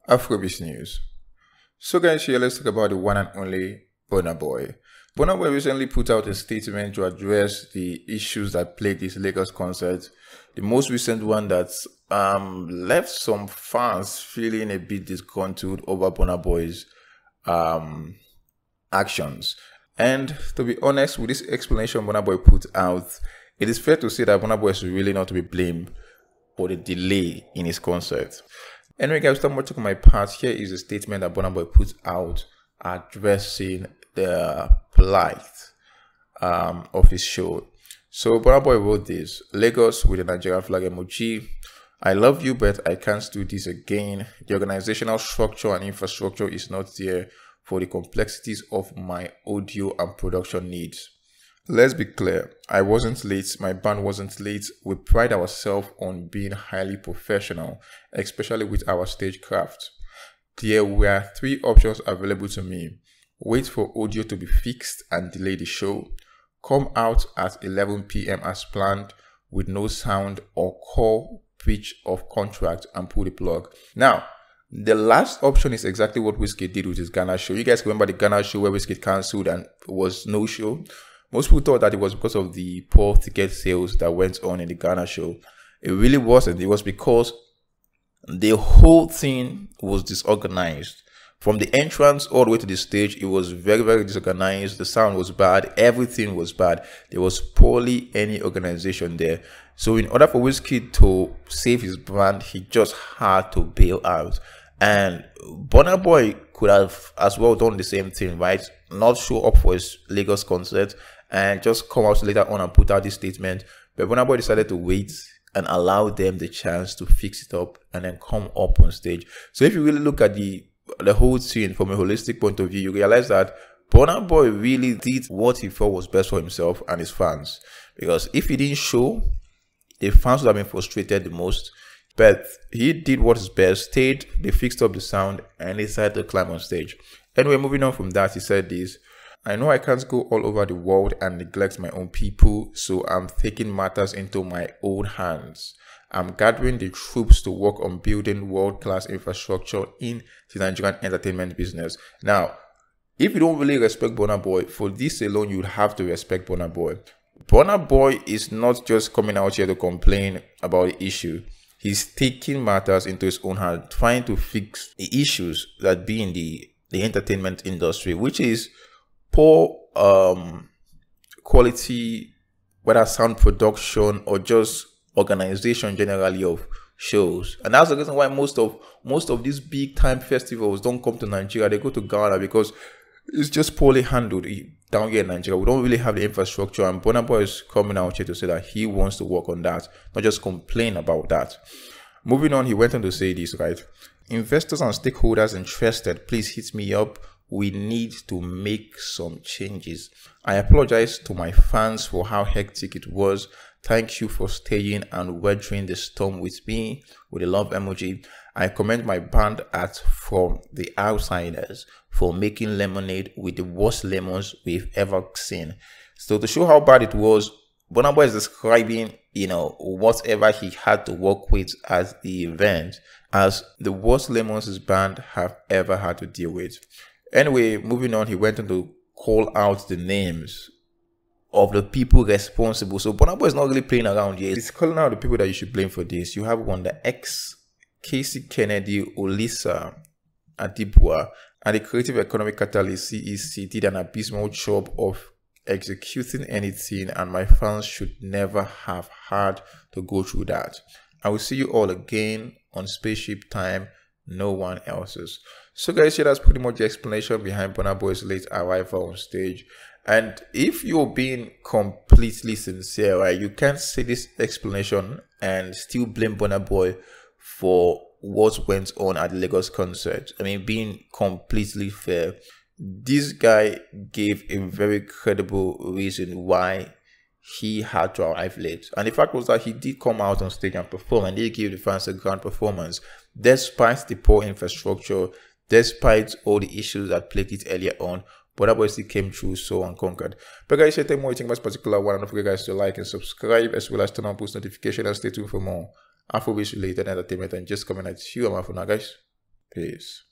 Afrobeat News. So guys, here let's talk about the one and only Brna Boy. Brna Boy recently put out a statement to address the issues that plagued his Lagos concert. The most recent one that left some fans feeling a bit disgruntled over Brna Boy's actions. And to be honest, with this explanation Brna Boy put out, it is fair to say that Brna Boy is really not to be blamed for the delay in his concert. Anyway guys, without much on my part, here is a statement that Brna Boy put out addressing the plight of his show. So Brna Boy wrote this: Lagos with a Nigerian flag emoji. I love you, but I can't do this again. The organizational structure and infrastructure is not there for the complexities of my audio and production needs. Let's be clear, I wasn't late, my band wasn't late. We pride ourselves on being highly professional, especially with our stagecraft. There were 3 options available to me: wait for audio to be fixed and delay the show, come out at 11 p.m. as planned with no sound, or call breach of contract and pull the plug. Now, the last option is exactly what Wizkid did with his Ghana show. You guys remember the Ghana show where Wizkid cancelled and was no show? Most people thought that it was because of the poor ticket sales that went on in the Ghana show. It really wasn't. It was because the whole thing was disorganized. From the entrance all the way to the stage, it was very, very disorganized. The sound was bad. Everything was bad. There was poorly any organization there. So in order for Wizkid to save his brand, he just had to bail out. And Brna Boy could have as well done the same thing, right? Not show up for his Lagos concert and just come out later on and put out this statement. But Brna Boy decided to wait and allow them the chance to fix it up and then come up on stage. So if you really look at the whole scene from a holistic point of view, you realize that Brna Boy really did what he felt was best for himself and his fans. Because if he didn't show, the fans would have been frustrated the most. But he did what is best, stayed, they fixed up the sound, and they decided to climb on stage. Anyway, moving on from that, he said this: I know I can't go all over the world and neglect my own people, so I'm taking matters into my own hands. I'm gathering the troops to work on building world-class infrastructure in the Nigerian entertainment business. Now, if you don't really respect Brna Boy, for this alone, you'd have to respect Brna Boy. Brna Boy is not just coming out here to complain about the issue. He's taking matters into his own hand, trying to fix the issues that be in the entertainment industry, which is poor quality, whether sound production or just organization generally of shows. And that's the reason why most of these big time festivals don't come to Nigeria. They go to Ghana because it's just poorly handled down here in Nigeria. We don't really have the infrastructure, and Brna Boy is coming out here to say that he wants to work on that, not just complain about that. Moving on, he went on to say this, right? Investors and stakeholders interested, please hit me up. We need to make some changes. I apologize to my fans for how hectic it was. Thank you for staying and weathering the storm with me, with a love emoji. I commend my band at From the Outsiders for making lemonade with the worst lemons we've ever seen. So to show how bad it was, Brna Boy is describing, whatever he had to work with at the event as the worst lemons his band have ever had to deal with. Anyway, moving on, he went on to call out the names of the people responsible. So Brna Boy is not really playing around here. He's calling out the people that you should blame for this. You have Wanda X, Casey Kennedy, Olisa Adibua, and the Creative Economic Catalyst CEC did an abysmal job of executing anything, and my fans should never have had to go through that. I will see you all again on Spaceship Time, no one else's. So guys, that's pretty much the explanation behind Brna Boy's late arrival on stage. And if you're being completely sincere, right, you can't say this explanation and still blame Brna Boy for what went on at the Lagos concert. I mean, being completely fair, this guy gave a very credible reason why he had to arrive late. And the fact was that he did come out on stage and perform, and he gave the fans a grand performance, despite the poor infrastructure, despite all the issues that plagued it earlier on. But that boy still came through so unconquered. But guys, take more about this particular one. And don't forget guys to like and subscribe, as well as turn on post notifications, and stay tuned for more Afrobeat related entertainment and just coming at you. I'm out for now, guys. Peace.